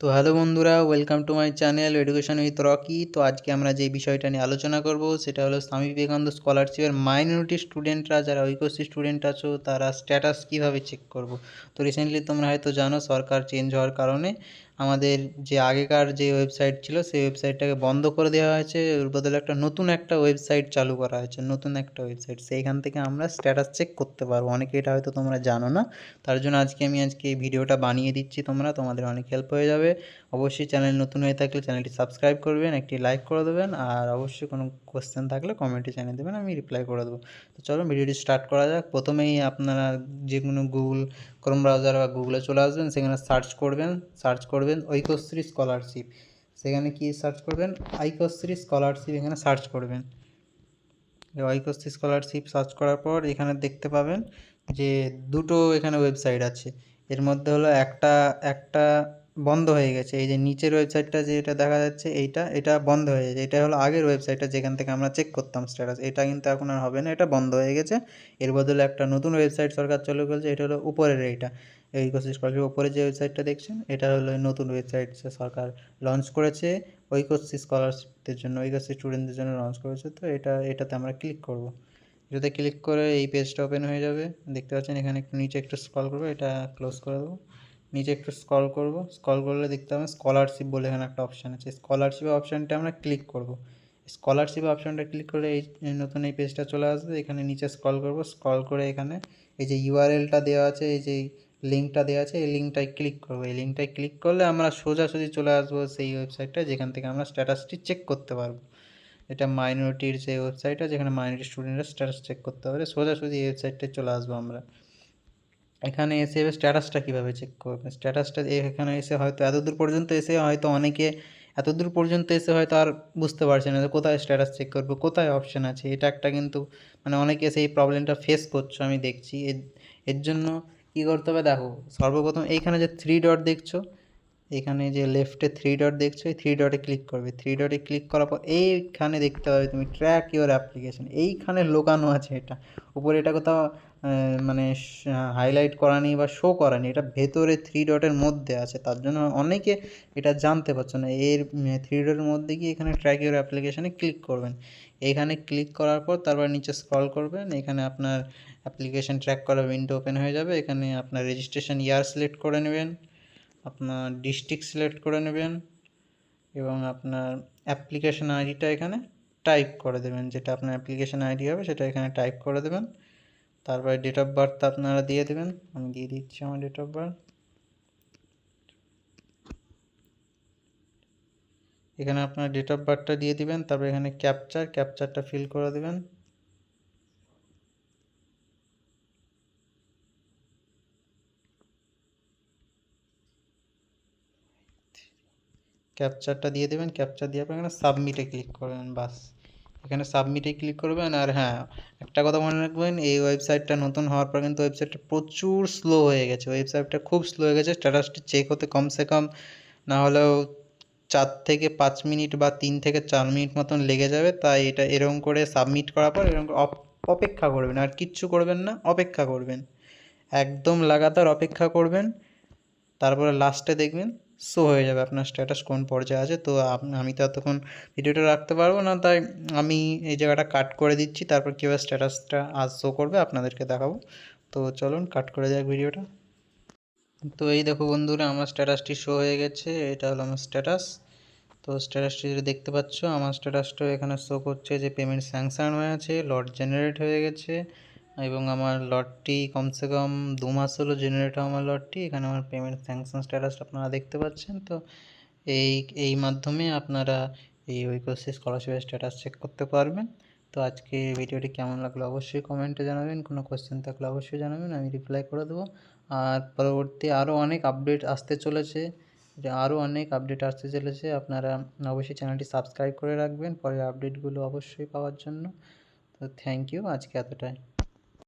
তো হ্যালো বন্ধুরা, welcome to my channel education with Rocky. তো আজকে আমরা যে বিষয়টা নিয়ে আলোচনা করব সেটা হলো স্বামী বিবেকানন্দ স্কলারশিপের মাইনরিটি স্টুডেন্টরা, যারা ঐকশ্রী স্টুডেন্ট আছো, তারা স্ট্যাটাস কীভাবে চেক করব। তো রিসেন্টলি তোমরা হয়তো জানো, সরকার চেঞ্জ হওয়ার কারণে আমাদের যে আগেকার যে ওয়েবসাইট ছিল সেই ওয়েবসাইটটাকে বন্ধ করে দেওয়া হয়েছে। ওর বদলে নতুন একটা ওয়েবসাইট চালু করা হয়েছে, নতুন একটা ওয়েবসাইট। সেইখান থেকে আমরা স্ট্যাটাস চেক করতে পারবো। অনেকে এটা হয়তো তোমরা জানো না, তার জন্য আজকে এই ভিডিওটা বানিয়ে দিচ্ছি। তোমাদের অনেক হেল্প হয়ে যাবে। অবশ্যই চ্যানেল নতুন হয়ে থাকলে চ্যানেলটি সাবস্ক্রাইব করবেন, একটি লাইক করে দেবেন, আর অবশ্যই কোনো কোশ্চেন থাকলে কমেন্টে জানিয়ে দেবেন, আমি রিপ্লাই করে দেবো। তো চলো ভিডিওটি স্টার্ট করা যাক। প্রথমেই আপনারা যে কোনো গুগল ক্রোম ব্রাউজার বা গুগলে চলে আসবেন, সেখানে সার্চ করবেন ঐকশ্রী স্কলারশিপ। সেখানে কি সার্চ করবেন? ঐকশ্রী স্কলারশিপ, এখানে সার্চ করবেন। ঐকশ্রী স্কলারশিপ সার্চ করার পর এখানে দেখতে পাবেন যে দুটো এখানে ওয়েবসাইট আছে। এর মধ্যে হলো একটা বন্ধ হয়ে গেছে। এই যে নিচের ওয়েবসাইটটা যেটা দেখা যাচ্ছে, এটা বন্ধ হয়ে গেছে। এটা হলো আগের ওয়েবসাইটটা যেখান থেকে আমরা চেক করতাম স্ট্যাটাস। এটা কিন্তু এখন আর হবে না, এটা বন্ধ হয়ে গেছে। এর বদলে একটা নতুন ওয়েবসাইট সরকার চালু করেছে, এটা হলো উপরের এই ঐকশ্রী স্কলারশিপের উপরে যে ওয়েবসাইটটা দেখছেন, এটা হলো নতুন ওয়েবসাইট সরকার লঞ্চ করেছে ঐকশ্রী স্কলারশিপদের জন্য, ঐকশ্রী স্টুডেন্টদের জন্য লঞ্চ করেছে। তো এটাতে আমরা ক্লিক করব। এটাতে ক্লিক করে এই পেজটা ওপেন হয়ে যাবে। দেখতে পাচ্ছেন এখানে নিচে একটু স্ক্রল করবো, এটা ক্লোজ করে দেবো। নিচে একটু স্ক্রল করলে দেখতে পাবেন স্কলারশিপ বলে এখানে একটা অপশান আছে। স্কলারশিপ অপশানটা আমরা ক্লিক করব। স্কলারশিপ অপশানটা ক্লিক করলে নতুন এই পেজটা চলে আসবে। এখানে নিচে স্ক্রল করে এখানে এই যে ইউআরএলটা দেওয়া আছে, এই যে লিঙ্কটা দেওয়া আছে, এই লিঙ্কটায় ক্লিক করবো। এই লিঙ্কটায় ক্লিক করলে আমরা সোজাসুজি চলে আসবো সেই ওয়েবসাইটটা যেখান থেকে আমরা স্ট্যাটাসটি চেক করতে পারবো। এটা মাইনরিটির যে ওয়েবসাইটটা, যেখানে মাইনরিটি স্টুডেন্টরা স্ট্যাটাস চেক করতে পারে, সোজাসুজি এই ওয়েবসাইটটায় চলে আসবো আমরা। এখানে এসে এবার স্ট্যাটাসটা কীভাবে চেক করবেন? স্ট্যাটাসটা এখানে এসে হয়তো এতদূর পর্যন্ত এসে হয়তো অনেকে হয়তো আর বুঝতে পারছে না যে কোথায় স্ট্যাটাস চেক করবো, কোথায় অপশান আছে। এটা একটা কিন্তু অনেকে এসে এই প্রবলেমটা ফেস করছো, আমি দেখছি। এর জন্য কী করতে হবে দেখো, সর্বপ্রথম এইখানে যে থ্রি ডট দেখছো, এখানে যে লেফটে থ্রি ডট দেখছো, এই থ্রি ডটে ক্লিক করবে। থ্রি ডটে ক্লিক করার পর এইখানে দেখতে পাবে তুমি ট্র্যাক ইউর অ্যাপ্লিকেশন। এইখানে লোকানো আছে এটা, উপরে এটা কোথাও হাইলাইট করা নেই বা শো করা নেই, এটা ভেতরে থ্রি ডটের মধ্যে আছে। তার জন্য অনেকে এটা জানতে পারছো না। এর থ্রি ডটের মধ্যে গিয়ে এখানে ট্র্যাক ইউর অ্যাপ্লিকেশানে ক্লিক করবেন। এইখানে ক্লিক করার পর তারপর নিচে স্ক্রল করবেন। এখানে আপনার অ্যাপ্লিকেশান ট্র্যাক করা উইন্ডো ওপেন হয়ে যাবে। এখানে আপনার রেজিস্ট্রেশন ইয়ার সিলেক্ট করে নেবেন, আপনার ডিস্ট্রিক্ট সিলেক্ট করে নেবেন, এবং আপনার অ্যাপ্লিকেশন আইডিটা এখানে টাইপ করে দেবেন। যেটা আপনার অ্যাপ্লিকেশন আইডি হবে সেটা এখানে টাইপ করে দেবেন। তারপরে ডেট অফ বার্থ আপনারা দিয়ে দেবেন। আমি দিয়ে দিচ্ছি আমার ডেট অফ বার্থ। এখানে আপনার ডেট অফ বার্থটা দিয়ে দিবেন। তারপর এখানে ক্যাপচারটা ফিল করে দেবেন। ক্যাপচারটা দিয়ে দেবেন। ক্যাপচার দিয়ে আপনার এখানে সাবমিটে ক্লিক করবেন। বাস, এখানে সাবমিটে ক্লিক করবেন। আর হ্যাঁ, একটা কথা মনে রাখবেন, এই ওয়েবসাইটটা নতুন হওয়ার পর কিন্তু ওয়েবসাইটটা প্রচুর স্লো হয়ে গেছে। ওয়েবসাইটটা খুব স্লো হয়ে গেছে। স্ট্যাটাসটি চেক হতে কমসে কম না হলেও 4 থেকে 5 মিনিট বা 3 থেকে 4 মিনিট মতন লেগে যাবে। তাই এটা এরকম করে সাবমিট করার পর এরকম অপেক্ষা করবেন, আর কিচ্ছু করবেন না, অপেক্ষা করবেন। একদম লাগাতার অপেক্ষা করবেন। তারপরে লাস্টে দেখবেন শো হয়ে যাবে আপনার স্ট্যাটাস কোন পর্যায়ে আছে। তো আমি তো এতক্ষণ ভিডিওটা রাখতে পারবো না, তাই আমি এই জায়গাটা কাট করে দিচ্ছি। তারপর কীভাবে স্ট্যাটাসটা আজ শো করবে আপনাদেরকে দেখাবো। তো চলুন কাট করে যাক ভিডিওটা। তো এই দেখো বন্ধুরা, আমার স্ট্যাটাসটি শো হয়ে গেছে। এটা হলো আমার স্ট্যাটাস। তো স্ট্যাটাসটি যেটা দেখতে পাচ্ছ, আমার স্ট্যাটাসটা এখানে শো করছে যে পেমেন্ট স্যাংশন হয়ে আছে, লট জেনারেট হয়ে গেছে, এবং আমার লটটি কমসে কম 2 মাস হলো জেনারেট হওয়া আমার লটটি। এখানে আমার পেমেন্ট স্যাংশন স্ট্যাটাসটা আপনারা দেখতে পাচ্ছেন। তো এই মাধ্যমে আপনারা এই ঐকশ্রী স্কলারশিপের স্ট্যাটাস চেক করতে পারবেন। তো আজকে ভিডিওটি কেমন লাগলো অবশ্যই কমেন্টে জানাবেন। কোনো কোয়েশ্চেন থাকলে অবশ্যই জানাবেন, আমি রিপ্লাই করে দেবো। আর পরবর্তী আরও অনেক আপডেট আসতে চলেছে, আপনারা অবশ্যই চ্যানেলটি সাবস্ক্রাইব করে রাখবেন পরের আপডেটগুলো অবশ্যই পাওয়ার জন্য। তো থ্যাংক ইউ, আজকে এতটাই।